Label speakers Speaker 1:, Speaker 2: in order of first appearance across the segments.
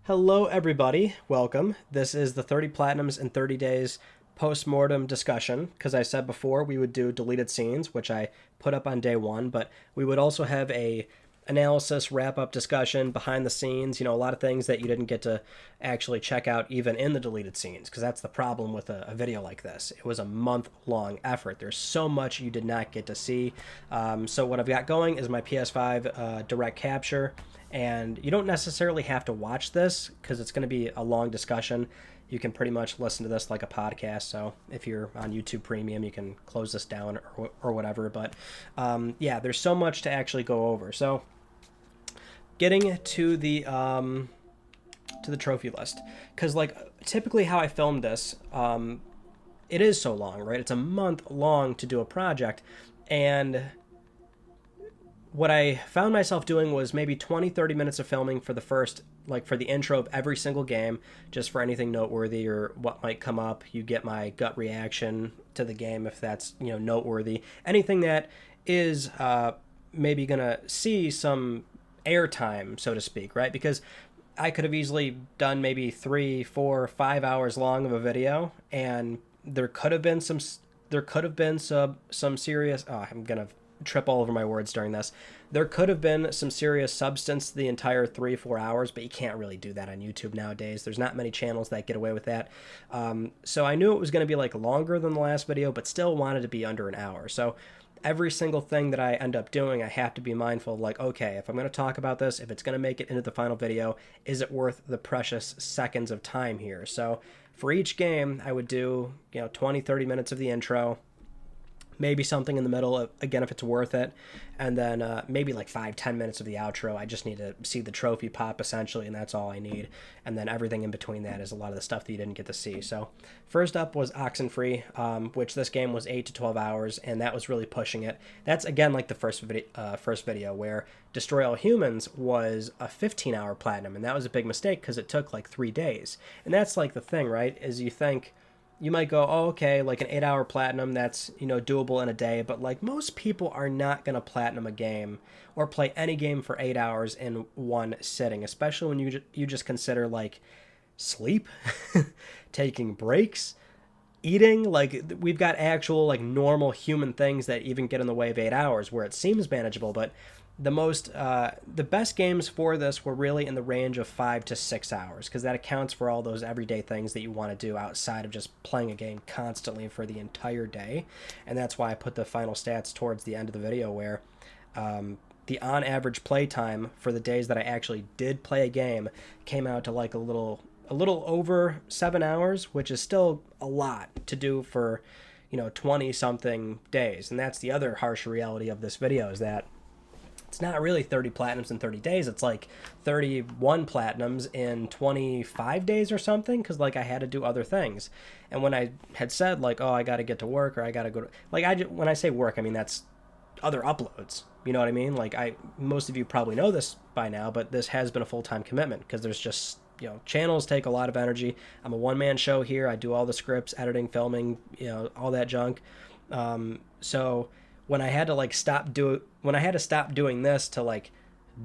Speaker 1: Hello, everybody. Welcome. This is the 30 Platinums in 30 Days post-mortem discussion, because I said before we would do deleted scenes, which I put up on day one, but we would also have a analysis, wrap-up discussion, behind the scenes, a lot of things that you didn't get to actually check out even in the deleted scenes, because that's the problem with a video like this. It was a month-long effort. There's so much you did not get to see. So what I've got going is my PS5 direct capture, and you don't necessarily have to watch this because it's going to be a long discussion. You can pretty much listen to this like a podcast. So if you're on YouTube Premium, you can close this down or whatever. But yeah, there's so much to actually go over. So getting to the trophy list, because like typically how I filmed this, it is so long, right? It's a month long to do a project, and what I found myself doing was maybe 20-30 minutes of filming for the first, like for the intro of every single game, just for anything noteworthy or what might come up. You get my gut reaction to the game if that's, noteworthy. Anything that is maybe going to see some airtime, so to speak, right? Because I could have easily done maybe 3, 4, 5 hours long of a video, and there could have been some serious, I'm going to trip all over my words during this. There could have been some serious substance the entire 3-4 hours, but you can't really do that on YouTube nowadays. There's not many channels that get away with that. So I knew it was going to be like longer than the last video, but still wanted to be under an hour. So every single thing that I end up doing, I have to be mindful of, like, okay, if I'm going to talk about this, if it's going to make it into the final video, is it worth the precious seconds of time here? So for each game, I would do, 20-30 minutes of the intro, maybe something in the middle, again, if it's worth it, and then maybe like 5-10 minutes of the outro. I just need to see the trophy pop, essentially, and that's all I need. And then everything in between that is a lot of the stuff that you didn't get to see. So first up was Oxenfree, which this game was 8 to 12 hours, and that was really pushing it. That's, again, like the first video, where Destroy All Humans was a 15-hour platinum, and that was a big mistake because it took like 3 days. And that's like the thing, right, is you think, you might go, oh, okay, like an 8-hour platinum, that's, doable in a day. But like most people are not going to platinum a game or play any game for 8 hours in one sitting, especially when you just consider like sleep, taking breaks, eating. Like we've got actual like normal human things that even get in the way of 8 hours where it seems manageable. But the best games for this were really in the range of 5 to 6 hours, because that accounts for all those everyday things that you want to do outside of just playing a game constantly for the entire day. And that's why I put the final stats towards the end of the video, where the on average play time for the days that I actually did play a game came out to like a little over 7 hours, which is still a lot to do for 20 something days. And that's the other harsh reality of this video, is that it's not really 30 platinums in 30 days. It's like 31 platinums in 25 days or something, because like I had to do other things. And when I had said like, oh, I got to get to work, or I got to go to, like, when I say work, I mean that's other uploads. You know what I mean? Like most of you probably know this by now, but this has been a full-time commitment, because there's just, channels take a lot of energy. I'm a one-man show here. I do all the scripts, editing, filming, all that junk. So when I had to stop doing this to like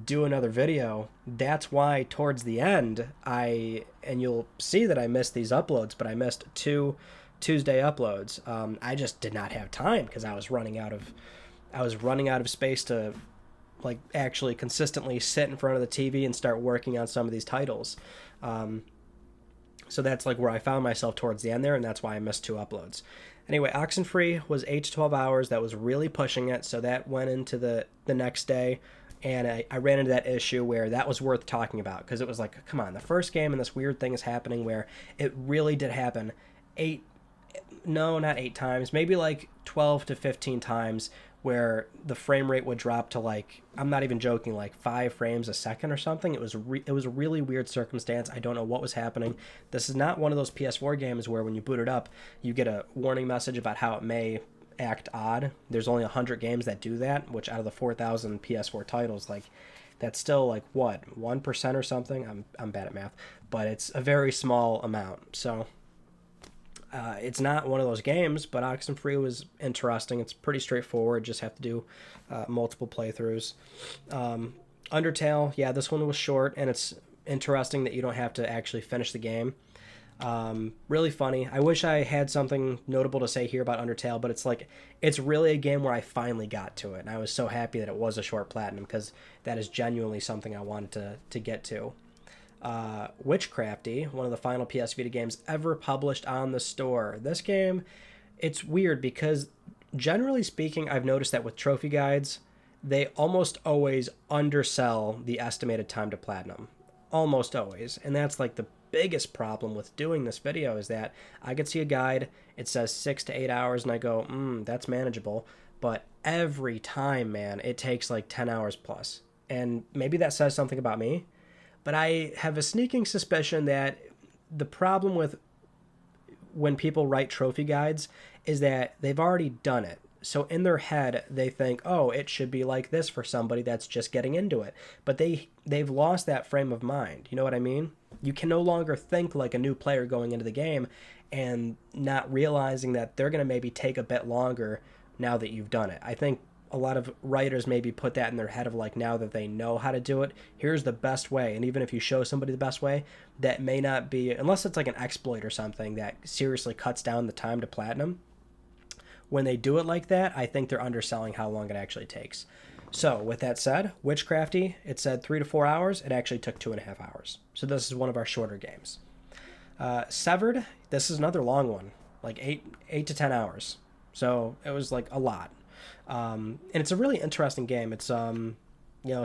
Speaker 1: do another video, that's why towards the end and you'll see that I missed these uploads, but I missed 2 Tuesday uploads. I just did not have time because I was running out of space to like actually consistently sit in front of the TV and start working on some of these titles. So that's like where I found myself towards the end there, and that's why I missed 2 uploads. Anyway, Oxenfree was 8 to 12 hours. That was really pushing it, so that went into the next day, and I ran into that issue where that was worth talking about, because it was like, come on, the first game and this weird thing is happening where it really did happen not 8 times, maybe like 12 to 15 times, where the frame rate would drop to like, I'm not even joking, like 5 frames a second or something. It was a really weird circumstance. I don't know what was happening. This is not one of those PS4 games where when you boot it up, you get a warning message about how it may act odd. There's only 100 games that do that, which out of the 4,000 PS4 titles, like that's still like what, 1% or something? I'm bad at math, but it's a very small amount. So it's not one of those games, but Oxenfree was interesting. It's pretty straightforward. Just have to do multiple playthroughs. Undertale, yeah, this one was short, and it's interesting that you don't have to actually finish the game. Really funny. I wish I had something notable to say here about Undertale, but it's like it's really a game where I finally got to it, and I was so happy that it was a short platinum because that is genuinely something I wanted to get to. Witchcrafty, one of the final PS Vita games ever published on the store. This game, it's weird because generally speaking, I've noticed that with trophy guides, they almost always undersell the estimated time to platinum. Almost always. And that's like the biggest problem with doing this video is that I could see a guide, it says 6 to 8 hours, and I go, that's manageable. But every time, man, it takes like 10 hours plus. And maybe that says something about me, but I have a sneaking suspicion that the problem with when people write trophy guides is that they've already done it. So in their head, they think, oh, it should be like this for somebody that's just getting into it. But they've lost that frame of mind. You know what I mean? You can no longer think like a new player going into the game and not realizing that they're going to maybe take a bit longer now that you've done it. I think a lot of writers maybe put that in their head of like, now that they know how to do it, here's the best way. And even if you show somebody the best way, that may not be, unless it's like an exploit or something that seriously cuts down the time to platinum. When they do it like that, I think they're underselling how long it actually takes. So with that said, Witchcrafty, it said 3 to 4 hours. It actually took 2.5 hours. So this is one of our shorter games. Severed, this is another long one, like 8 to 10 hours. So it was like a lot. And it's a really interesting game. It's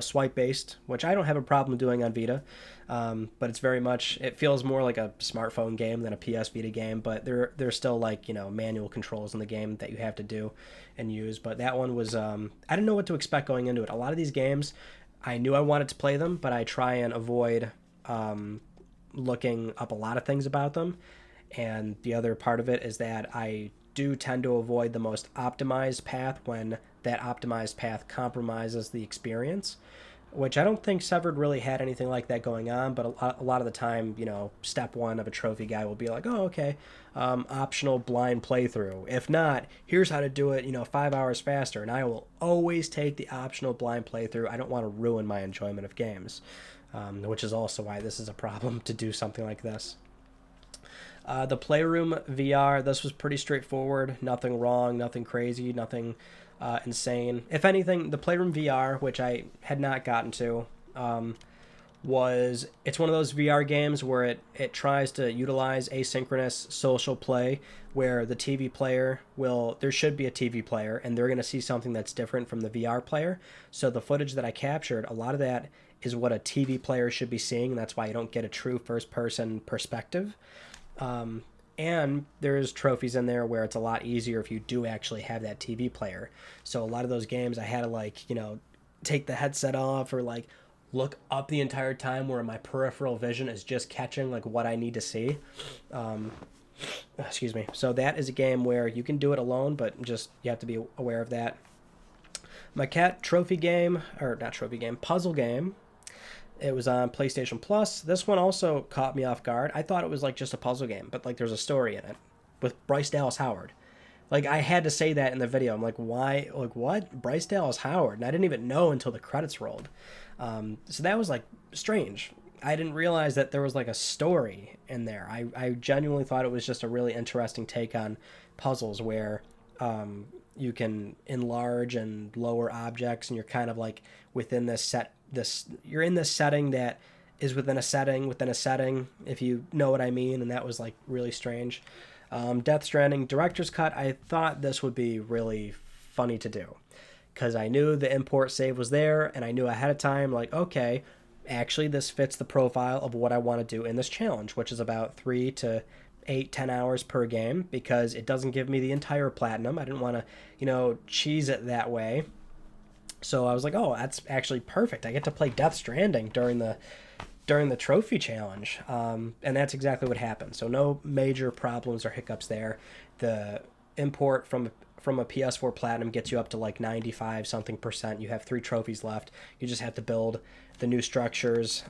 Speaker 1: swipe based, which I don't have a problem doing on Vita. But it's very much, it feels more like a smartphone game than a PS Vita game, but there's still like, manual controls in the game that you have to do and use. But that one was, I didn't know what to expect going into it. A lot of these games, I knew I wanted to play them, but I try and avoid, looking up a lot of things about them. And the other part of it is that I do tend to avoid the most optimized path when that optimized path compromises the experience, which I don't think Severed really had anything like that going on, but a lot of the time, step one of a trophy guy will be like, oh, okay, optional blind playthrough. If not, here's how to do it, 5 hours faster, and I will always take the optional blind playthrough. I don't want to ruin my enjoyment of games, which is also why this is a problem to do something like this. The Playroom VR, this was pretty straightforward. Nothing wrong, nothing crazy, nothing insane. If anything, the Playroom VR, which I had not gotten to, it's one of those VR games where it tries to utilize asynchronous social play, where the TV player there should be a TV player, and they're going to see something that's different from the VR player. So the footage that I captured, a lot of that is what a TV player should be seeing, and that's why you don't get a true first-person perspective. And there's trophies in there where it's a lot easier if you do actually have that TV player. So a lot of those games I had to take the headset off or look up the entire time where my peripheral vision is just catching what I need to see. Excuse me. So that is a game where you can do it alone, but just you have to be aware of that. My cat puzzle game. It was on PlayStation Plus. This one also caught me off guard. I thought it was just a puzzle game, but there's a story in it with Bryce Dallas Howard. I had to say that in the video. I'm like, why? What? Bryce Dallas Howard? And I didn't even know until the credits rolled. So that was strange. I didn't realize that there was a story in there. I genuinely thought it was just a really interesting take on puzzles where you can enlarge and lower objects, and you're kind of within you're in this setting that is within a setting, if you know what I mean, and that was really strange. Death Stranding Director's Cut, I thought this would be really funny to do because I knew the import save was there, and I knew ahead of time, okay, actually this fits the profile of what I want to do in this challenge, which is about 3 to 10 hours per game, because it doesn't give me the entire platinum. I didn't want to, cheese it that way. So I was like, oh, that's actually perfect. I get to play Death Stranding during the trophy challenge. And that's exactly what happened. So no major problems or hiccups there. The import from a PS4 Platinum gets you up to 95 something percent. You have 3 trophies left. You just have to build the new structures,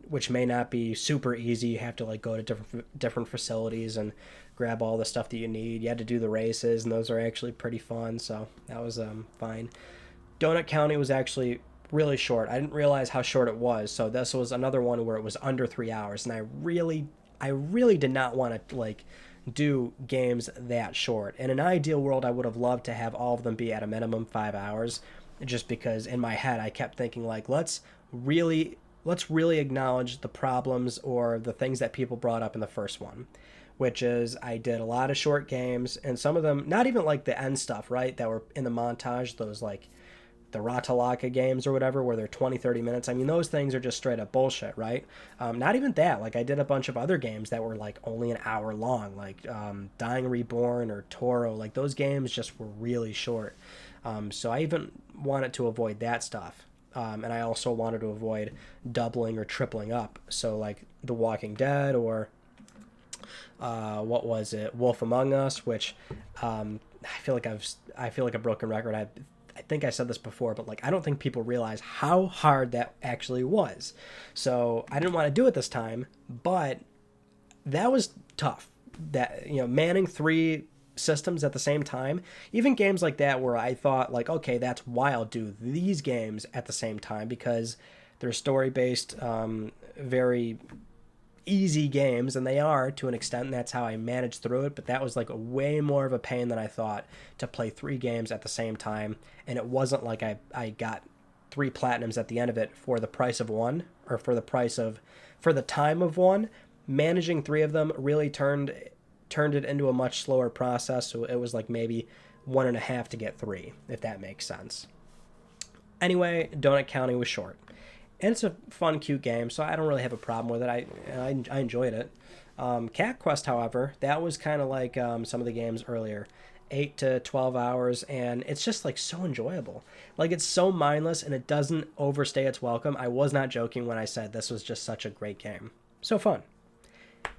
Speaker 1: which may not be super easy. You have to go to different facilities and grab all the stuff that you need. You had to do the races, and those are actually pretty fun. So that was fine. Donut County was actually really short. I didn't realize how short it was. So this was another one where it was under 3 hours, and I really did not want to like do games that short. In an ideal world, I would have loved to have all of them be at a minimum 5 hours, just because in my head I kept thinking like let's really acknowledge the problems or the things that people brought up in the first one, which is I did a lot of short games, and some of them not even like the end stuff, right, that were in the montage, those like the Ratalaka games or whatever, where they're 20, 30 minutes. I mean, those things are just straight up bullshit, right? Not even that. Like, I did a bunch of other games that were like only an hour long, like Dying Reborn or Toro. Like, those games just were really short. So I even wanted to avoid that stuff. And I also wanted to avoid doubling or tripling up. So, like, The Walking Dead or what was it? Wolf Among Us, which I feel like a broken record. I think I said this before, but like I don't think people realize how hard that actually was. So I didn't want to do it this time, but that was tough. That manning three systems at the same time, even games like that where I thought like, okay, that's why I'll do these games at the same time because they're story based, very easy games, and they are to an extent, and that's how I managed through it. But that was like a way more of a pain than I thought to play three games at the same time. And it wasn't like I got three platinums at the end of it for the price of one, or for the time of one. Managing three of them really turned it into a much slower process. So it was like maybe 1.5 to get three, if that makes sense. Anyway, Donut County was short. And it's a fun, cute game, so I don't really have a problem with it. I enjoyed it. Cat Quest, however, that was kind of like some of the games earlier, 8 to 12 hours, and it's just like so enjoyable. Like, it's so mindless, and it doesn't overstay its welcome. I was not joking when I said this was just such a great game. So fun.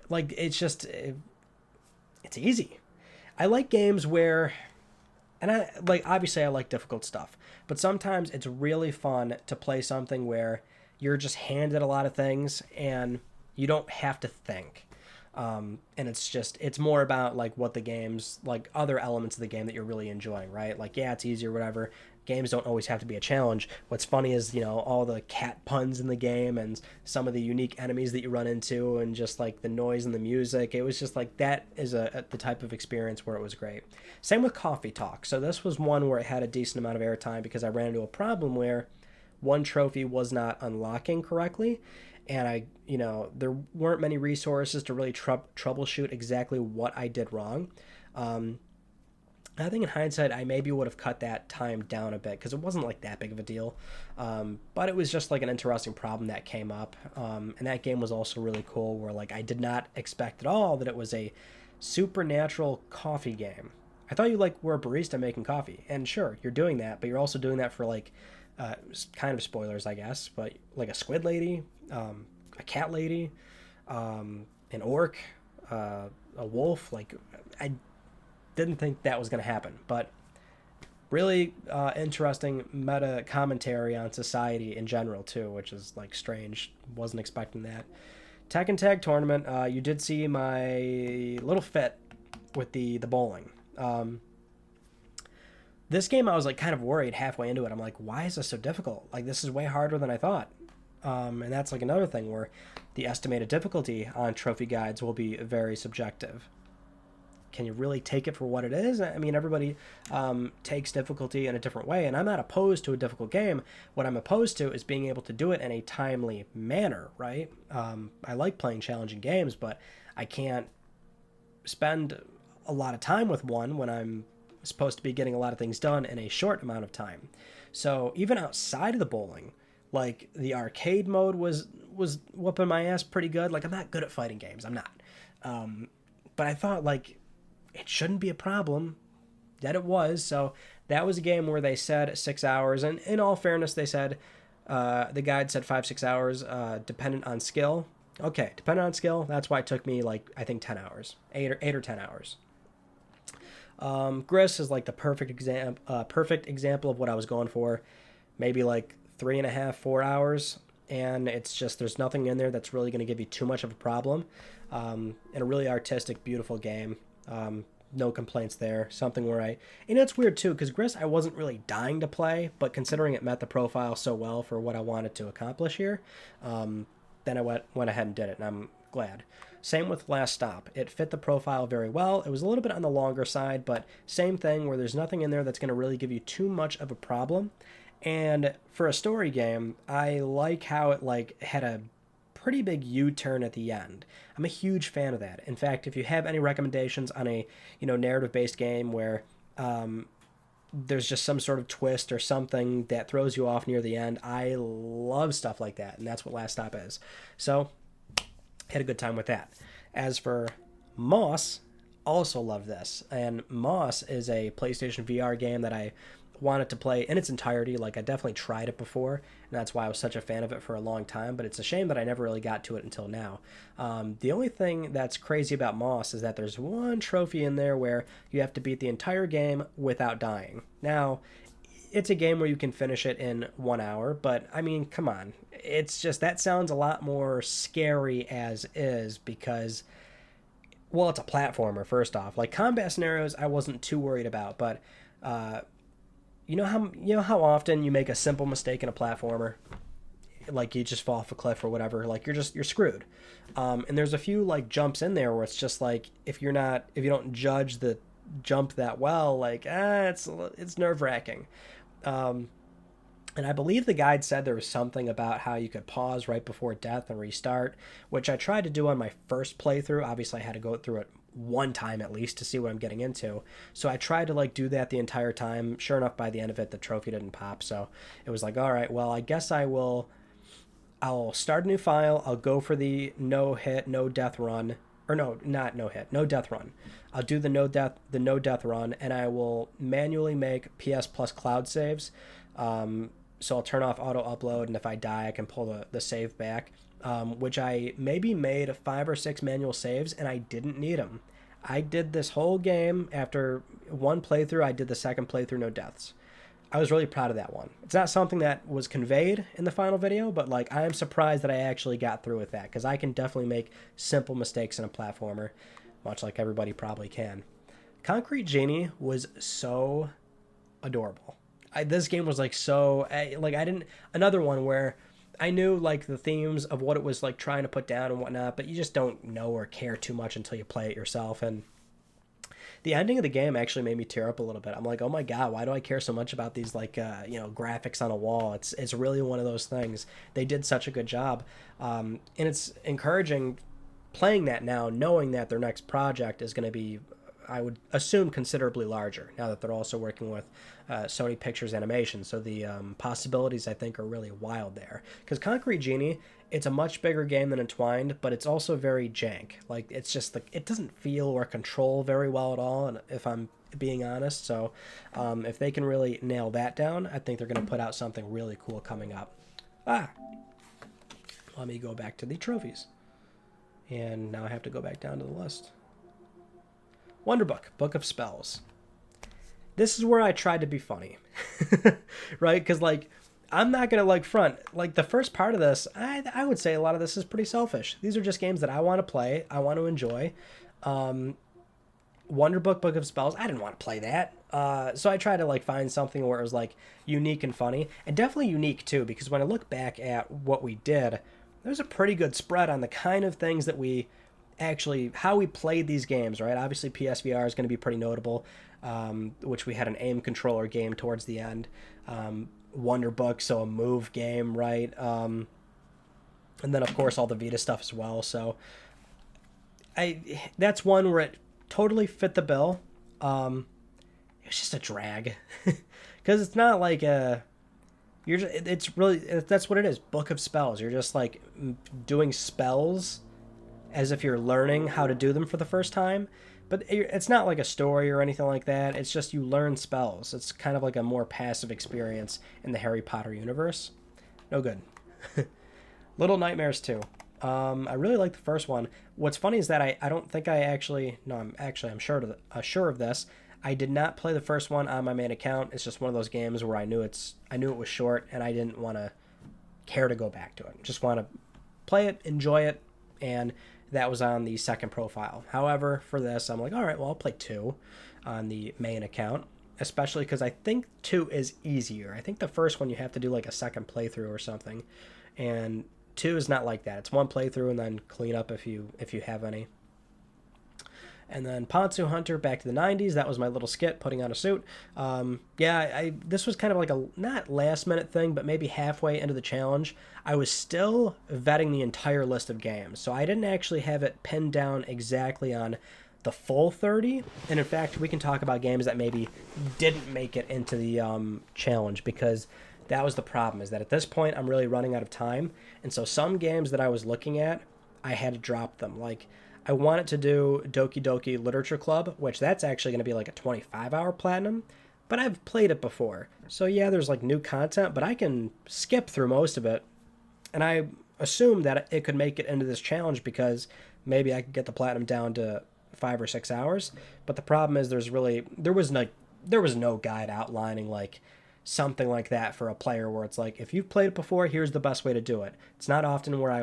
Speaker 1: Like, it's easy. I like games where, and obviously I like difficult stuff, but sometimes it's really fun to play something where you're just handed a lot of things and you don't have to think. And it's more about like what the game's like, other elements of the game that you're really enjoying, right? Like, yeah, it's easy or whatever. Games don't always have to be a challenge. What's funny is, all the cat puns in the game and some of the unique enemies that you run into and just like the noise and the music. It was just like, that is the type of experience where it was great. Same with Coffee Talk. So this was one where it had a decent amount of airtime because I ran into a problem where one trophy was not unlocking correctly. And there weren't many resources to really troubleshoot exactly what I did wrong. I think in hindsight, I maybe would have cut that time down a bit because it wasn't like that big of a deal. But it was just like an interesting problem that came up. And that game was also really cool where like I did not expect at all that it was a supernatural coffee game. I thought you like were a barista making coffee. And sure, you're doing that, but you're also doing that for like kind of spoilers, I guess, but like a squid lady, a cat lady, an orc, a wolf. Like, I didn't think that was going to happen, but really interesting meta commentary on society in general too, which is like strange. Wasn't expecting that. Tekken Tag Tournament, you did see my little fit with the bowling. This game I was like kind of worried halfway into it. I'm like, why is this so difficult? Like, this is way harder than I thought. And that's like another thing where the estimated difficulty on trophy guides will be very subjective. Can you really take it for what it is? I mean, everybody takes difficulty in a different way, and I'm not opposed to a difficult game. What I'm opposed to is being able to do it in a timely manner, right? I like playing challenging games, but I can't spend a lot of time with one when I'm supposed to be getting a lot of things done in a short amount of time. So even outside of the bowling, like the arcade mode was whooping my ass pretty good. Like, I'm not good at fighting games. I'm not. But I thought like it shouldn't be a problem. That it was. So that was a game where they said 6 hours, and in all fairness, they said the guide said 5-6 hours, dependent on skill. Okay, dependent on skill. That's why it took me like I think 10 hours, 8 or 10 hours. Gris is like the perfect example of what I was going for. Maybe like 3.5-4 hours, and it's just there's nothing in there that's really going to give you too much of a problem. And a really artistic, beautiful game. no complaints there. Something where it's weird too, because Gris I wasn't really dying to play, but considering it met the profile so well for what I wanted to accomplish here, then I went ahead and did it, and I'm glad. Same with Last Stop. It fit the profile very well. It was a little bit on the longer side, but same thing where there's nothing in there that's going to really give you too much of a problem. And for a story game, I like how it had a pretty big U-turn at the end. I'm a huge fan of that. In fact, if you have any recommendations on a narrative-based game where there's just some sort of twist or something that throws you off near the end, I love stuff like that, and that's what Last Stop is. So, had a good time with that. As for Moss, also love this. And Moss is a PlayStation VR game that I wanted to play in its entirety. I definitely tried it before, and that's why I was such a fan of it for a long time, but it's a shame that I never really got to it until now. The only thing that's crazy about Moss is that there's one trophy in there where you have to beat the entire game without dying. Now, it's a game where you can finish it in 1 hour, but I mean, come on. It's just, that sounds a lot more scary as is because, well, it's a platformer, first off. Combat scenarios I wasn't too worried about, but you know how often you make a simple mistake in a platformer, you just fall off a cliff or whatever, you're screwed. And there's a few jumps in there where it's just if you don't judge the jump that well, it's nerve-wracking. And I believe the guide said there was something about how you could pause right before death and restart, which I tried to do on my first playthrough. Obviously, I had to go through it one time at least to see what I'm getting into. So I tried to do that the entire time. Sure enough, by the end of it, the trophy didn't pop. So it was all right, well, I guess I'll start a new file. I'll go for the no death run. Or no, not no hit, no death run. I'll do the no death run, and I will manually make PS Plus cloud saves. So I'll turn off auto upload, and if I die, I can pull the save back. Which I maybe made 5 or 6 manual saves, and I didn't need them. I did this whole game after one playthrough. I did the second playthrough, no deaths. I was really proud of that one. It's not something that was conveyed in the final video, but I am surprised that I actually got through with that, because I can definitely make simple mistakes in a platformer, much like everybody probably can. Concrete Genie was so adorable. This game was another one where I knew the themes of what it was trying to put down and whatnot, but you just don't know or care too much until you play it yourself. And the ending of the game actually made me tear up a little bit. I'm oh my god, why do I care so much about these graphics on a wall? It's really one of those things. They did such a good job, and it's encouraging playing that now, knowing that their next project is going to be, I would assume, considerably larger, now that they're also working with Sony Pictures Animation. So the possibilities, I think, are really wild there. Because Concrete Genie, it's a much bigger game than Entwined, but it's also very jank. It's just, it doesn't feel or control very well at all, and if I'm being honest. So if they can really nail that down, I think they're going to put out something really cool coming up. Let me go back to the trophies. And now I have to go back down to the list. Wonderbook, Book of Spells. This is where I tried to be funny, right? Because, I'm not going to, front. The first part of this, I would say a lot of this is pretty selfish. These are just games that I want to play, I want to enjoy. Wonderbook, Book of Spells, I didn't want to play that. So I tried to, find something where it was, unique and funny. And definitely unique, too, because when I look back at what we did, there's a pretty good spread on the kind of things that we actually, how we played these games, right? Obviously PSVR is going to be pretty notable, which we had an aim controller game towards the end. Wonderbook, so a move game, right? And then of course all the Vita stuff as well. So that's one where it totally fit the bill. It's just a drag because it's not it's really, that's what it is. Book of Spells. You're just doing spells as if you're learning how to do them for the first time. But it's not a story or anything like that. It's just you learn spells. It's kind of a more passive experience in the Harry Potter universe. No good. Little Nightmares 2. I really like the first one. What's funny is that I don't think I'm sure of this. I did not play the first one on my main account. It's just one of those games where I knew it was short, and I didn't want to care to go back to it. Just want to play it, enjoy it, and that was on the second profile. However, for this, I'm like, all right, well, I'll play 2 on the main account, especially because I think 2 is easier. I think the first one you have to do like a second playthrough or something, and 2 is not like that. It's one playthrough and then clean up if you have any. And then Ponzu Hunter, back to the 90s. That was my little skit, putting on a suit. This was kind of like a, not last minute thing, but maybe halfway into the challenge. I was still vetting the entire list of games. So I didn't actually have it pinned down exactly on the full 30. And in fact, we can talk about games that maybe didn't make it into the challenge, because that was the problem, is that at this point, I'm really running out of time. And so some games that I was looking at, I had to drop them. Like, I wanted to do Doki Doki Literature Club, which that's actually going to be like a 25-hour platinum, but I've played it before. So yeah, there's like new content, but I can skip through most of it. And I assumed that it could make it into this challenge because maybe I could get the platinum down to 5 or 6 hours. But the problem is there was no guide outlining like something like that for a player where it's like, if you've played it before, here's the best way to do it. It's not often where I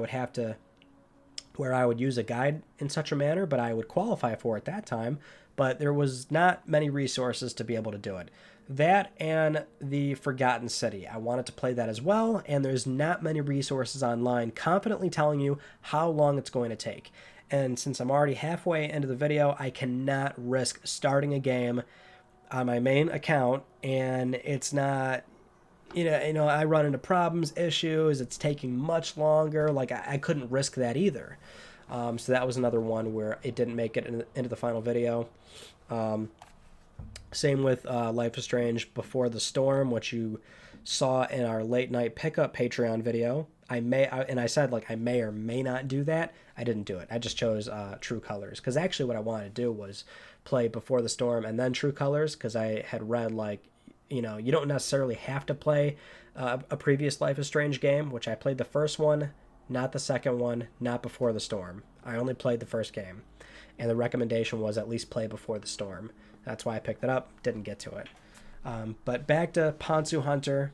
Speaker 1: would use a guide in such a manner, but I would qualify for it that time. But there was not many resources to be able to do it. That and the Forgotten City. I wanted to play that as well, and there's not many resources online confidently telling you how long it's going to take. And since I'm already halfway into the video, I cannot risk starting a game on my main account and it's not, I run into problems, issues, it's taking much longer. Like, I couldn't risk that either. So that was another one where it didn't make it into the final video. Same with Life is Strange Before the Storm, which you saw in our late night pickup Patreon video. I said, like, I may or may not do that. I didn't do it. I just chose True Colors, because actually what I wanted to do was play Before the Storm and then True Colors, because I had read, like, you don't necessarily have to play a previous Life is Strange game, which I played the first one, not the second one, not Before the Storm. I only played the first game, and the recommendation was at least play Before the Storm. That's why I picked it up, didn't get to it. But back to Ponzu Hunter.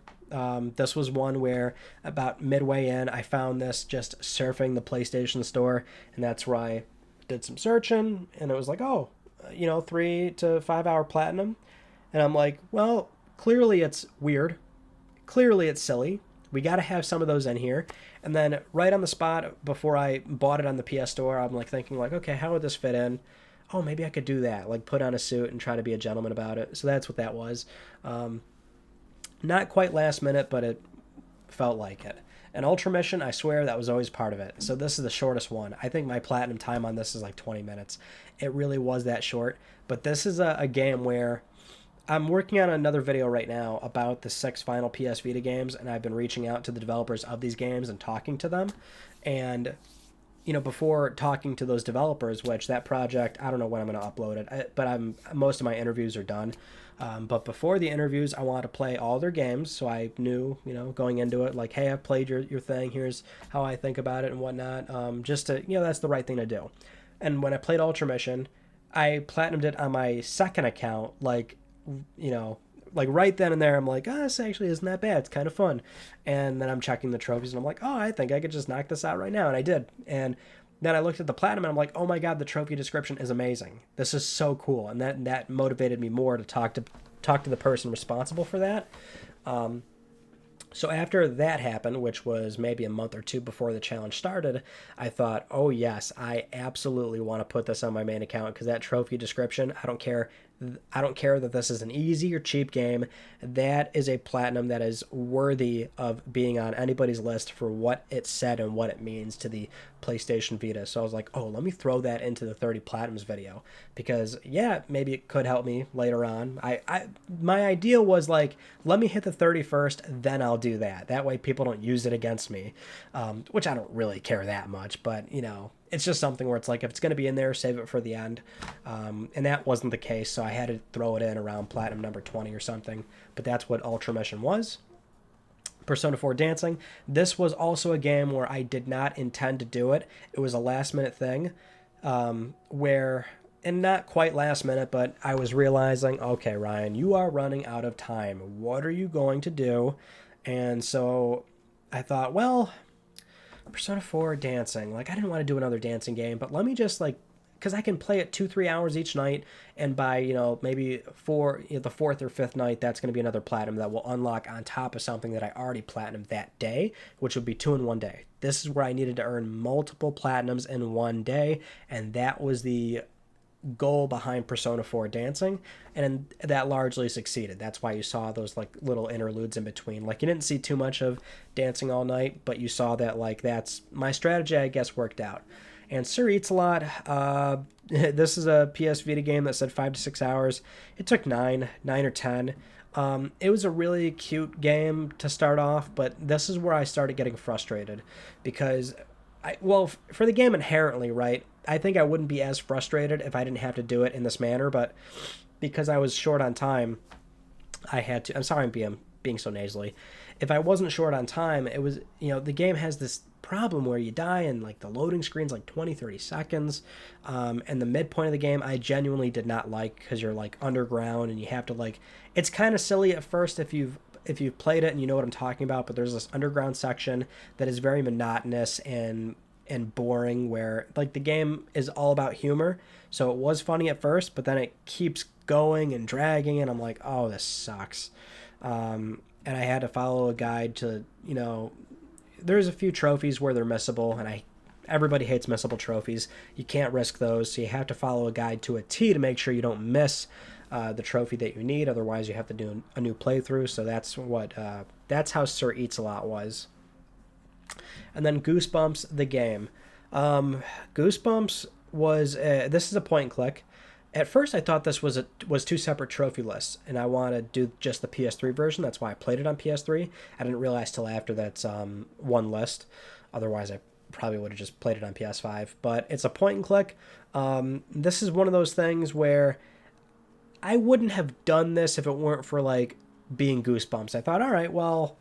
Speaker 1: This was one where about midway in, I found this just surfing the PlayStation Store, and that's where I did some searching, and it was like, 3 to 5 hour platinum. And I'm like, well, clearly it's weird. Clearly it's silly. We got to have some of those in here. And then right on the spot, before I bought it on the PS Store, I'm like thinking like, okay, how would this fit in? Oh, maybe I could do that. Like put on a suit and try to be a gentleman about it. So that's what that was. Not quite last minute, but it felt like it. And Ultra Mission, I swear that was always part of it. So this is the shortest one. I think my platinum time on this is like 20 minutes. It really was that short. But this is a game where I'm working on another video right now about the 6 final PS Vita games, and I've been reaching out to the developers of these games and talking to them. And, before talking to those developers, which that project, I don't know when I'm going to upload it, but most of my interviews are done. But before the interviews, I wanted to play all their games, so I knew, going into it, like, hey, I've played your thing, here's how I think about it and whatnot, just to, that's the right thing to do. And when I played Ultra Mission, I platinumed it on my second account, like right then and there. I'm like, this actually isn't that bad. It's kind of fun. And then I'm checking the trophies and I'm like, I think I could just knock this out right now. And I did. And then I looked at the platinum and I'm like, oh my God, the trophy description is amazing. This is so cool. And that motivated me more to talk to the person responsible for that. So after that happened, which was maybe a month or two before the challenge started, I thought, oh yes, I absolutely want to put this on my main account, because that trophy description, I don't care that this is an easy or cheap game. That is a platinum that is worthy of being on anybody's list for what it said and what it means to the PlayStation Vita. So I was like, let me throw that into the 30 platinums video, because yeah, maybe it could help me later on. My idea was like, let me hit the 30 first, then I'll do that. That way people don't use it against me, which I don't really care that much, but it's just something where it's like, if it's going to be in there, save it for the end. And that wasn't the case, so I had to throw it in around platinum number 20 or something. But that's what Ultra Mission was. Persona 4 Dancing. This was also a game where I did not intend to do it. It was a last-minute thing where, and not quite last minute, but I was realizing, okay, Ryan, you are running out of time. What are you going to do? And so I thought, well, Persona 4 dancing. Like, I didn't want to do another dancing game, but let me just, like, because I can play it 2-3 hours each night, and by, maybe the fourth or fifth night, that's going to be another platinum that will unlock on top of something that I already platinumed that day, which would be two in one day. This is where I needed to earn multiple platinums in one day, and that was the goal behind Persona 4 dancing, and that largely succeeded. That's why you saw those like little interludes in between. Like, you didn't see too much of dancing all night, but you saw that, like, that's my strategy, I guess, worked out. And Sir Eats a Lot, this is a PS Vita game that said 5 to 6 hours. It took nine or 10. It was a really cute game to start off, but this is where I started getting frustrated because for the game inherently, right? I think I wouldn't be as frustrated if I didn't have to do it in this manner, but because I was short on time, I had to. I'm sorry, I'm being so nasally. If I wasn't short on time, it was, the game has this problem where you die and like the loading screen's like 20-30 seconds, and the midpoint of the game I genuinely did not like because you're like underground and you have to, like, it's kind of silly at first if you've played it and you know what I'm talking about, but there's this underground section that is very monotonous and boring, where like the game is all about humor. So it was funny at first, but then it keeps going and dragging, and I'm like, oh, this sucks. And I had to follow a guide to, there's a few trophies where they're missable, and everybody hates missable trophies. You can't risk those, so you have to follow a guide to a T to make sure you don't miss the trophy that you need. Otherwise, you have to do a new playthrough. So that's how Sir Eats a Lot was. And then Goosebumps, the game. Goosebumps was this is a point and click. At first, I thought this was two separate trophy lists, and I want to do just the PS3 version. That's why I played it on PS3. I didn't realize till after that's one list. Otherwise, I probably would have just played it on PS5. But it's a point and click. This is one of those things where I wouldn't have done this if it weren't for like being Goosebumps. I thought, all right, well,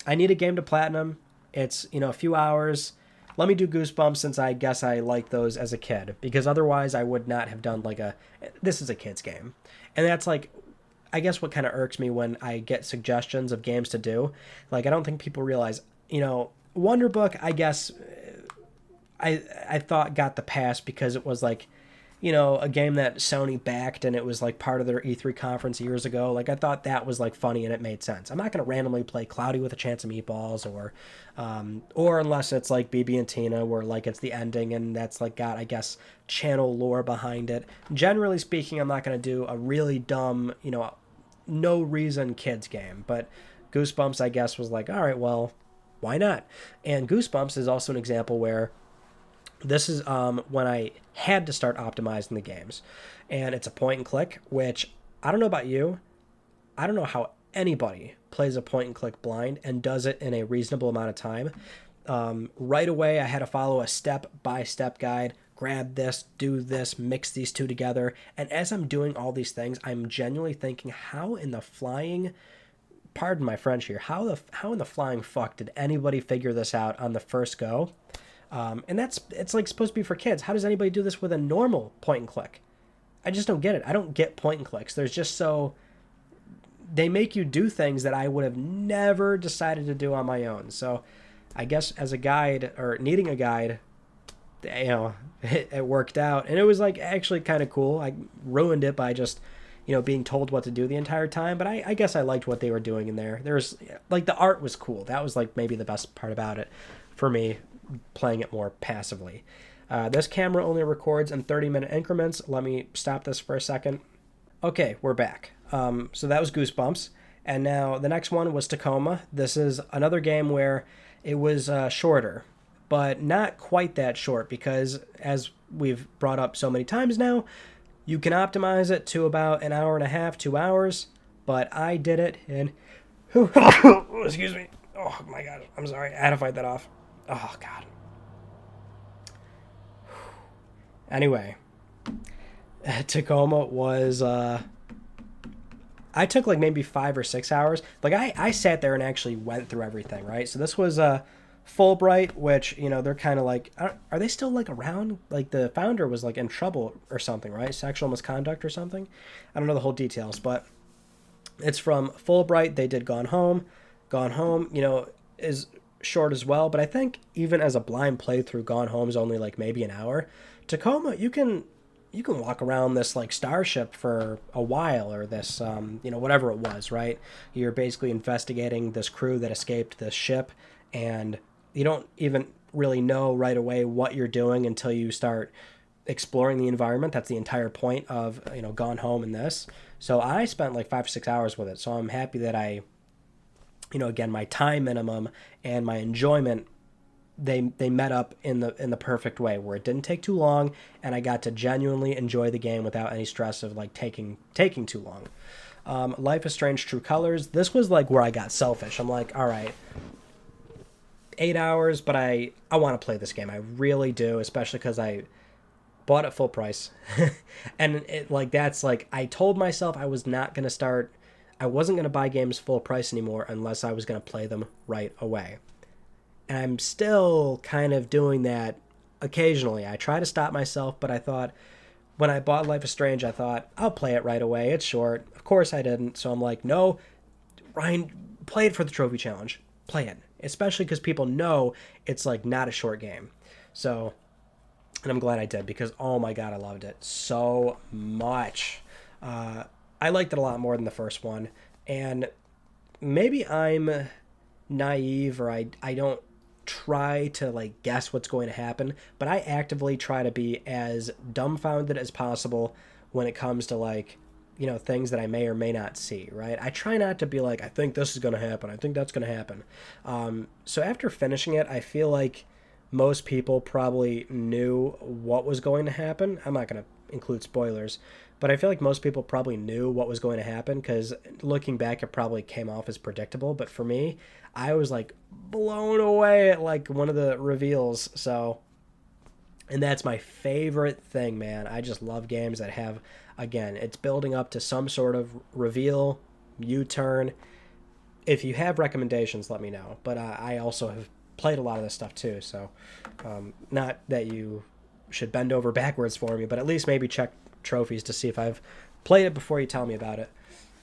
Speaker 1: I need a game to platinum. It's, a few hours. Let me do Goosebumps since I guess I like those as a kid, because otherwise I would not have done this is a kid's game. And that's like, I guess what kind of irks me when I get suggestions of games to do. Like, I don't think people realize, Wonder Book, I guess I thought got the pass because it was like, a game that Sony backed and it was like part of their E3 conference years ago. Like, I thought that was like funny and it made sense. I'm not going to randomly play Cloudy with a Chance of Meatballs or unless it's like BB and Tina where like it's the ending and that's like got, I guess, channel lore behind it. Generally speaking, I'm not going to do a really dumb, no reason kids game, but Goosebumps, I guess, was like, all right, well, why not? And Goosebumps is also an example where this is when I had to start optimizing the games. And it's a point and click, which I don't know about you. I don't know how anybody plays a point and click blind and does it in a reasonable amount of time. Right away, I had to follow a step-by-step guide, grab this, do this, mix these two together. And as I'm doing all these things, I'm genuinely thinking, how in the flying, pardon my French here, how in the flying fuck did anybody figure this out on the first go? And it's like supposed to be for kids. How does anybody do this with a normal point and click? I just don't get it. I don't get point and clicks. They make you do things that I would have never decided to do on my own. So I guess as a guide or needing a guide, it worked out. And it was like actually kind of cool. I ruined it by just, being told what to do the entire time. But I guess I liked what they were doing in there. There's like the art was cool. That was like maybe the best part about it for me, playing it more passively. This camera only records in 30-minute increments. Let me stop this for a second. Okay, we're back. So that was Goosebumps. And now the next one was Tacoma. This is another game where it was shorter, but not quite that short because, as we've brought up so many times now, you can optimize it to about an hour and a half, 2 hours, but I did it in... Excuse me. Oh, my God. I'm sorry. I had to fight that off. Oh, God. Anyway, Tacoma was, I took like maybe 5 or 6 hours. Like I sat there and actually went through everything, right? So this was Fulbright, which, they're kind of like, are they still like around? Like the founder was like in trouble or something, right? Sexual misconduct or something. I don't know the whole details, but it's from Fulbright. They did Gone Home. Gone Home, is short as well, but I think even as a blind playthrough, Gone Home's only like maybe an hour. Tacoma, you can walk around this like starship for a while, or this whatever it was, right? You're basically investigating this crew that escaped this ship, and you don't even really know right away what you're doing until you start exploring the environment. That's the entire point of Gone Home in this. So I spent like 5 or 6 hours with it, so I'm happy that I, again, my time minimum and my enjoyment, they met up in the perfect way, where it didn't take too long and I got to genuinely enjoy the game without any stress of like taking too long. Life is Strange True Colors, this was like where I got selfish. I'm like, all right, 8 hours, but I want to play this game. I really do, especially because I bought it full price. And it, like, that's like, I told myself I wasn't going to buy games full price anymore unless I was going to play them right away. And I'm still kind of doing that occasionally. I try to stop myself, but I thought, when I bought Life is Strange, I thought, I'll play it right away. It's short. Of course I didn't. So I'm like, no, Ryan, play it for the trophy challenge. Play it. Especially because people know it's like not a short game. So, and I'm glad I did, because oh my god, I loved it so much. I liked it a lot more than the first one, and maybe I'm naive, or I don't try to like guess what's going to happen, but I actively try to be as dumbfounded as possible when it comes to like things that I may or may not see, right? I try not to be like, I think this is going to happen, I think that's going to happen. So after finishing it, I feel like most people probably knew what was going to happen. I'm not going to include spoilers, but I feel like most people probably knew what was going to happen, because looking back, it probably came off as predictable. But for me, I was like blown away at like one of the reveals. So, and that's my favorite thing, man. I just love games that have, again, it's building up to some sort of reveal, U-turn. If you have recommendations, let me know. But I also have played a lot of this stuff too, so not that you should bend over backwards for me, but at least maybe check trophies to see if I've played it before you tell me about it.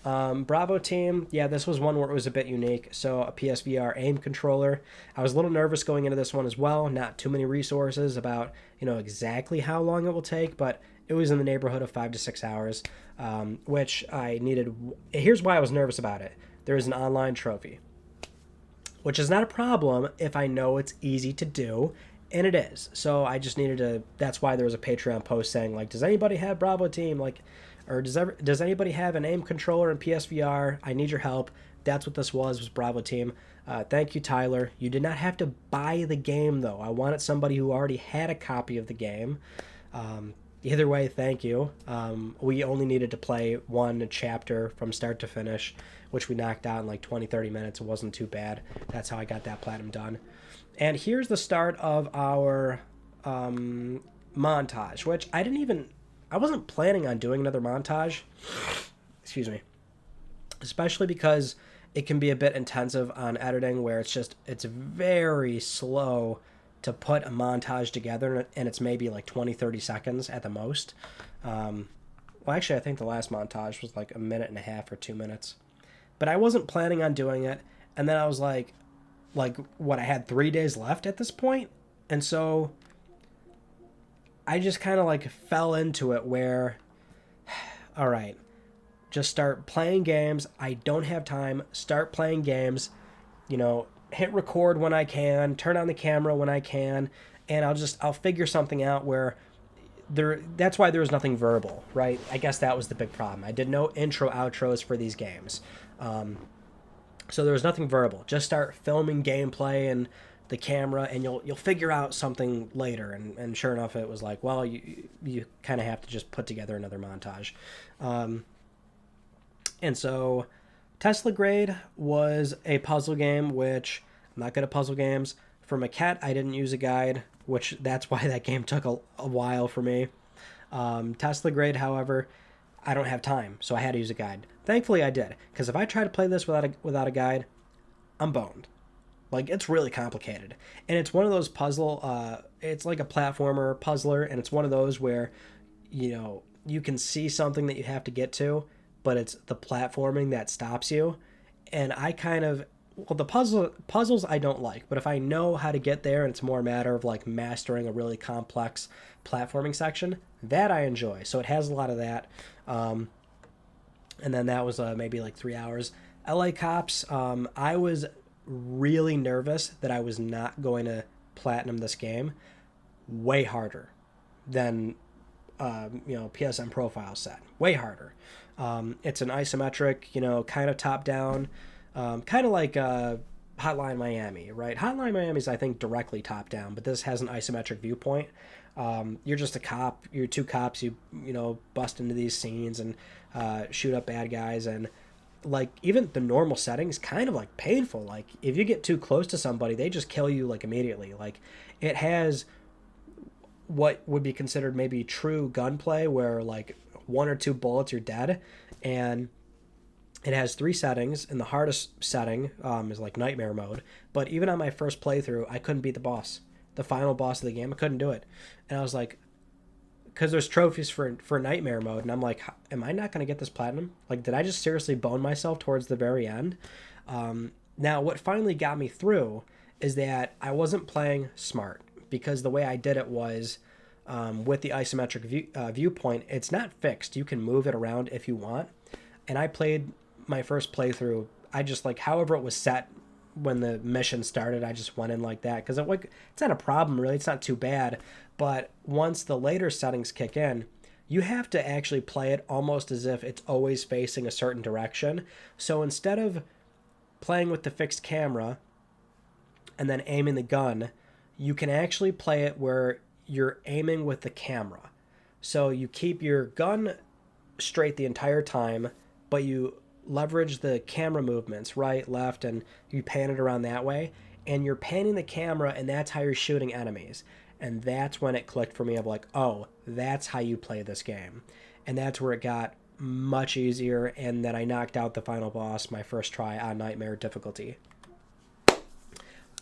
Speaker 1: Bravo Team, yeah, this was one where it was a bit unique. So a PSVR aim controller. I was a little nervous going into this one as well. Not too many resources about exactly how long it will take, but it was in the neighborhood of 5 to 6 hours, which I needed. Here's why I was nervous about it. There is an online trophy, which is not a problem if I know it's easy to do, and it is. So I just needed to. That's why there was a Patreon post saying like, does anybody have Bravo Team, like, or does anybody have an aim controller in PSVR? I need your help. That's what this was Bravo Team. Thank you, Tyler. You did not have to buy the game though. I wanted somebody who already had a copy of the game. Either way, thank you. We only needed to play one chapter from start to finish, which we knocked out in like 20-30 minutes. It wasn't too bad. That's how I got that platinum done. And here's the start of our montage, which I wasn't planning on doing another montage. Excuse me. Especially because it can be a bit intensive on editing, where it's very slow to put a montage together, and it's maybe like 20-30 seconds at the most. Well, actually, I think the last montage was like 1.5 or 2 minutes. But I wasn't planning on doing it, and then I was like what, I had 3 days left at this point, and so I just kind of like fell into it where, all right, just start playing games. I don't have time. Start playing games, hit record when I can, turn on the camera when I can, and I'll figure something out where that's why there was nothing verbal, right? I guess that was the big problem. I did no intro outros for these games. So there was nothing verbal. Just start filming gameplay and the camera, and you'll figure out something later. And sure enough, it was like, well, you kind of have to just put together another montage. And so Tesla Grade was a puzzle game, which I'm not good at puzzle games. For Maquette, I didn't use a guide, which that's why that game took a while for me. Tesla Grade, however, I don't have time, so I had to use a guide. Thankfully, I did, because if I try to play this without a guide, I'm boned. Like, it's really complicated. And it's one of those it's like a platformer puzzler, and it's one of those where, you can see something that you have to get to, but it's the platforming that stops you. And I kind of well, the puzzles I don't like, but if I know how to get there and it's more a matter of like mastering a really complex platforming section, that I enjoy. So it has a lot of that. Um, and then that was maybe like 3 hours. LA Cops, I was really nervous that I was not going to platinum this game. Way harder than PSN profile set. Way harder. It's an isometric, kind of top down, kind of like Hotline Miami, right? Hotline Miami's I think directly top down, but this has an isometric viewpoint. You're just a cop. You're two cops. You bust into these scenes and shoot up bad guys, and like even the normal settings kind of like painful. Like if you get too close to somebody, they just kill you like immediately. Like it has what would be considered maybe true gunplay where like one or two bullets you're dead, and it has three settings, and the hardest setting is like nightmare mode. But even on my first playthrough, I couldn't beat the boss, the final boss of the game. I couldn't do it, and I was like, because there's trophies for nightmare mode, and I'm like, am I not going to get this platinum? Like, did I just seriously bone myself towards the very end? Now, what finally got me through is that I wasn't playing smart, because the way I did it was with the isometric viewpoint, it's not fixed. You can move it around if you want, and I played my first playthrough. I just like however it was set when the mission started, I just went in like that because it's not a problem really. It's not too bad. But once the later settings kick in, you have to actually play it almost as if it's always facing a certain direction. So instead of playing with the fixed camera and then aiming the gun, you can actually play it where you're aiming with the camera. So you keep your gun straight the entire time, but you leverage the camera movements, right, left, and you pan it around that way, and you're panning the camera, and that's how you're shooting enemies. And that's when it clicked for me of like, oh, that's how you play this game. And that's where it got much easier, and then I knocked out the final boss my first try on Nightmare difficulty.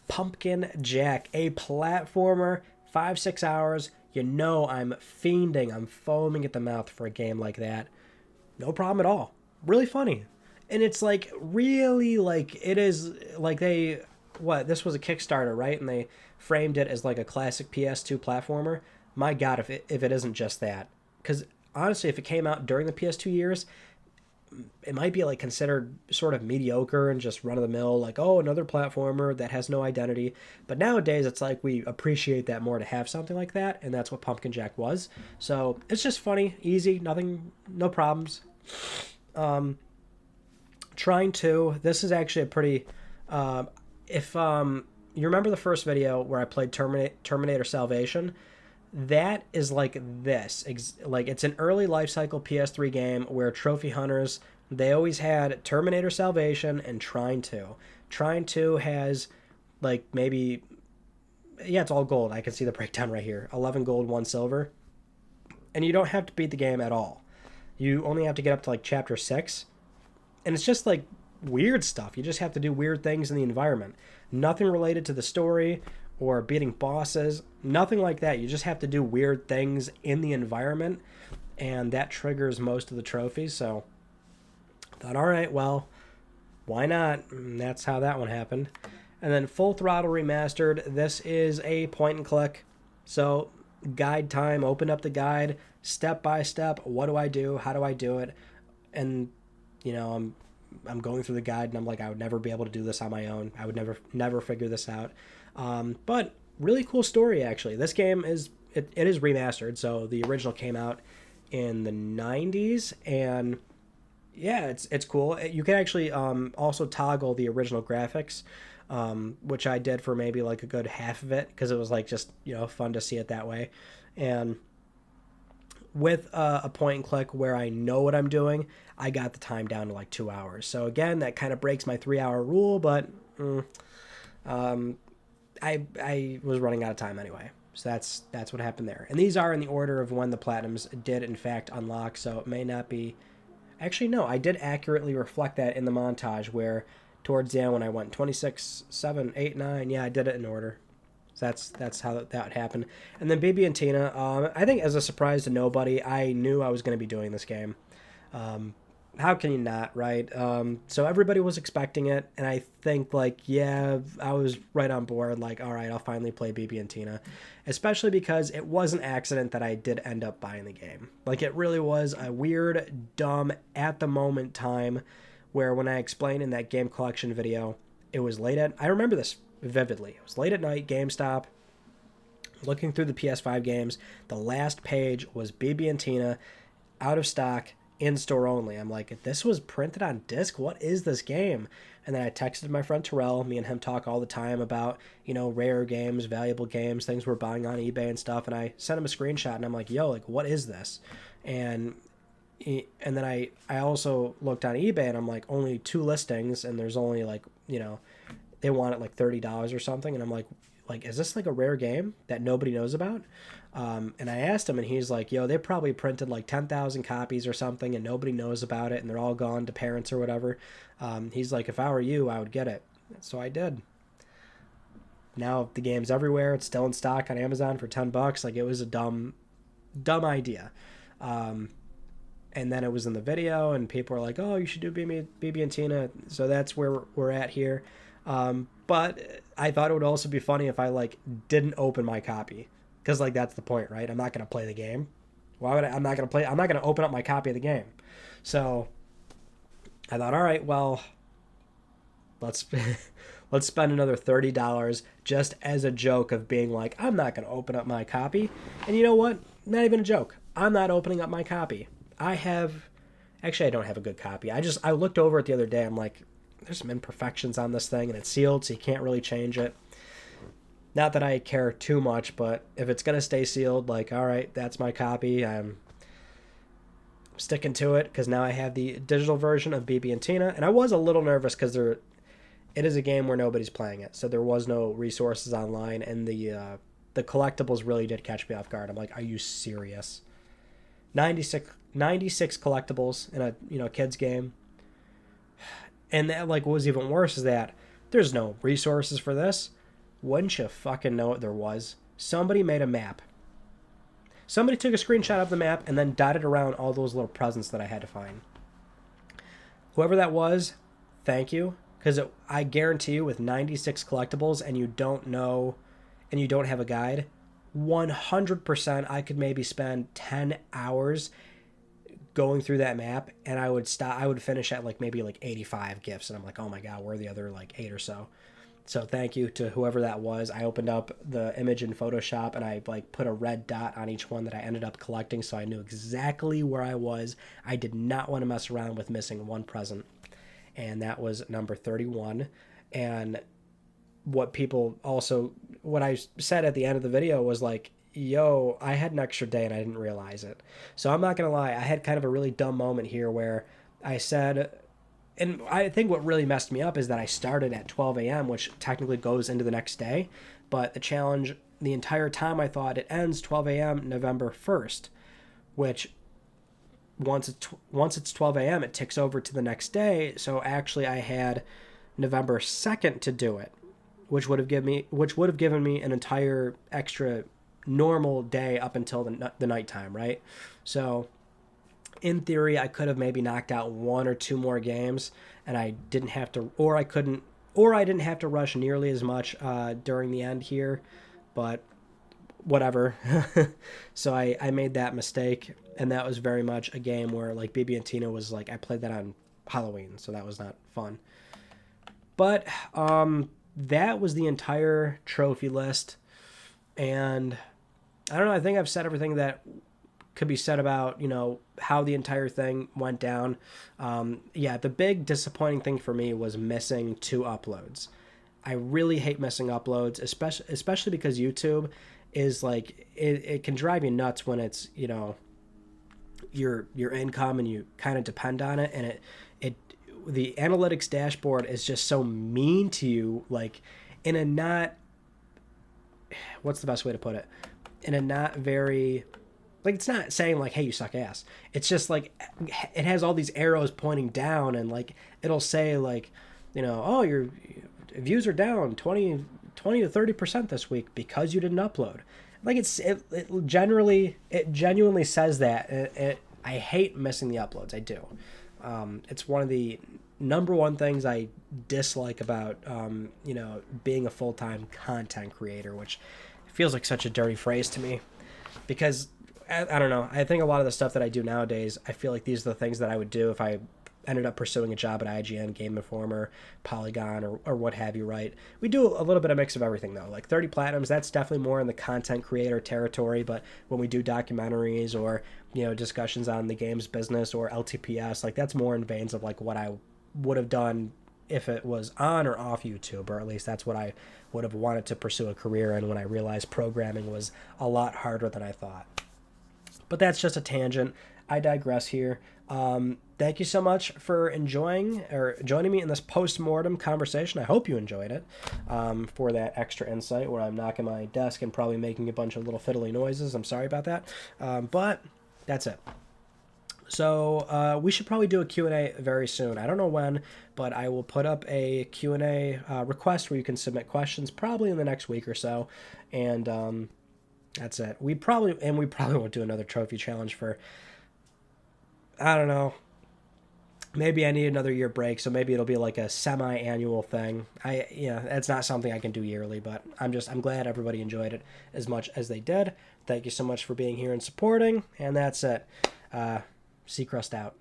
Speaker 1: Pumpkin Jack, a platformer, 5-6 hours. I'm fiending, I'm foaming at the mouth for a game like that. No problem at all. Really funny. And it's like really like it is like this was a Kickstarter, right? And they framed it as like a classic PS2 platformer. My God, if it isn't just that. Because honestly, if it came out during the PS2 years, it might be like considered sort of mediocre and just run of the mill, like, oh, another platformer that has no identity. But nowadays it's like we appreciate that more to have something like that, and that's what Pumpkin Jack was. So it's just funny, easy, no problems. Trying to. This is actually a pretty. If you remember the first video where I played Terminator Salvation, that is like this. Like it's an early life cycle PS3 game where trophy hunters, they always had Terminator Salvation and Trine 2. Trine 2 has like maybe, yeah, it's all gold. I can see the breakdown right here. 11 gold, 1 silver, and you don't have to beat the game at all. You only have to get up to like chapter 6. And it's just like weird stuff. You just have to do weird things in the environment. Nothing related to the story or beating bosses. Nothing like that. You just have to do weird things in the environment. And that triggers most of the trophies. So I thought, all right, well, why not? And that's how that one happened. And then Full Throttle Remastered. This is a point and click. So guide time. Open up the guide. Step by step. What do I do? How do I do it? And I'm going through the guide, and I'm like, I would never be able to do this on my own. I would never figure this out. But really cool story, actually. This game is remastered, so the original came out in the 90s, and yeah, it's cool. You can actually also toggle the original graphics, which I did for maybe like a good half of it, because it was like just fun to see it that way. And with a point and click where I know what I'm doing, I got the time down to like 2 hours. So again, that kind of breaks my 3-hour rule, but I was running out of time anyway. So that's what happened there. And these are in the order of when the platinums did in fact unlock, so it may not be. Actually, no, I did accurately reflect that in the montage where towards the end when I went 26, 7, 8, 9, yeah, I did it in order. So that's how that happened. And then Baby and Tina, I think as a surprise to nobody, I knew I was going to be doing this game. how can you not, right? So everybody was expecting it, and I think like, yeah, I was right on board. Like, all right, I'll finally play BB and Tina, especially because it was an accident that I did end up buying the game. Like, it really was a weird, dumb, at the moment time, where when I explained in that game collection video, it was late at. I remember this vividly. It was late at night, GameStop. Looking through the PS5 games, the last page was BB and Tina, out of stock, in store only. I'm like, this was printed on disc. What is this game? And then I texted my friend Terrell. Me and him talk all the time about, rare games, valuable games, things we're buying on eBay and stuff. And I sent him a screenshot, and I'm like, yo, like, what is this? And then I also looked on eBay, and I'm like, only 2 listings, and there's only like, they want it like $30 or something. And I'm like, is this like a rare game that nobody knows about? And I asked him, and he's like, yo, they probably printed like 10,000 copies or something, and nobody knows about it, and they're all gone to parents or whatever. He's like, if I were you, I would get it. So I did. Now the game's everywhere. It's still in stock on Amazon for $10. Like, it was a dumb idea. And then it was in the video, and people were like, oh, you should do BB and Tina. So that's where we're at here. But I thought it would also be funny if I like didn't open my copy, because like that's the point, right? I'm not gonna play the game. Why would I'm not gonna open up my copy of the game. So I thought, all right, well, let's spend another $30 just as a joke of being like, I'm not gonna open up my copy. And you know what? Not even a joke. I'm not opening up my copy. I don't have a good copy. I looked over it the other day. I'm like, there's some imperfections on this thing, and it's sealed, so you can't really change it. Not that I care too much, but if it's gonna stay sealed, like, all right, that's my copy. I'm sticking to it, because now I have the digital version of BB and Tina, and I was a little nervous because it is a game where nobody's playing it, so there was no resources online, and the collectibles really did catch me off guard. I'm like, are you serious? 96 collectibles in a kid's game. And that, like, what was even worse is that there's no resources for this. Wouldn't you fucking know it, there was? Somebody made a map. Somebody took a screenshot of the map and then dotted around all those little presents that I had to find. Whoever that was, thank you. Because I guarantee you, with 96 collectibles and you don't know, and you don't have a guide, 100% I could maybe spend 10 hours going through that map, and I would finish at like maybe like 85 gifts, and I'm like, oh my god, where are the other like 8 or so? So thank you to whoever that was. I opened up the image in Photoshop, and I like put a red dot on each one that I ended up collecting, so I knew exactly where I was. I did not want to mess around with missing one present, and that was number 31. And what I said at the end of the video was like, yo, I had an extra day and I didn't realize it. So I'm not going to lie, I had kind of a really dumb moment here where I said, and I think what really messed me up is that I started at 12 a.m., which technically goes into the next day, but the challenge, the entire time I thought it ends 12 a.m. November 1st, which once it's 12 a.m., it ticks over to the next day. So actually I had November 2nd to do it, which would have given me an entire extra normal day up until the nighttime, right? So in theory, I could have maybe knocked out 1 or 2 more games, and I didn't have to, or I didn't have to rush nearly as much during the end here, but whatever. So I made that mistake, and that was very much a game where like BB and Tina was like, I played that on Halloween, so that was not fun. But that was the entire trophy list, and I don't know, I think I've said everything that could be said about, how the entire thing went down. The big disappointing thing for me was missing 2 uploads. I really hate missing uploads, especially because YouTube is like, it can drive you nuts when it's, your income and you kind of depend on it, and the analytics dashboard is just so mean to you, like in a not, what's the best way to put it? In a not very, like, it's not saying like, hey, you suck ass. It's just like, it has all these arrows pointing down, and like, it'll say like, oh, your views are down 20 to 30% this week because you didn't upload. Like, it genuinely says that. I hate missing the uploads. I do. It's one of the number one things I dislike about, being a full-time content creator, which feels like such a dirty phrase to me because I don't know. I think a lot of the stuff that I do nowadays, I feel like these are the things that I would do if I ended up pursuing a job at IGN, Game Informer, Polygon, or what have you, right? We do a little bit of mix of everything, though. Like 30 Platinums, that's definitely more in the content creator territory, but when we do documentaries or, discussions on the games business or LTPS, like that's more in veins of like what I would have done if it was on or off YouTube, or at least that's what I would have wanted to pursue a career in when I realized programming was a lot harder than I thought. But that's just a tangent. I digress here. Thank you so much for enjoying or joining me in this post-mortem conversation. I hope you enjoyed it, for that extra insight where I'm knocking my desk and probably making a bunch of little fiddly noises. I'm sorry about that. But that's it. So we should probably do a Q&A very soon. I don't know when, but I will put up a Q&A request where you can submit questions probably in the next week or so. And that's it. We probably won't do another trophy challenge for, I don't know. Maybe I need another year break, so maybe it'll be like a semi-annual thing. It's not something I can do yearly, but I'm glad everybody enjoyed it as much as they did. Thank you so much for being here and supporting, and that's it. Seacrest out.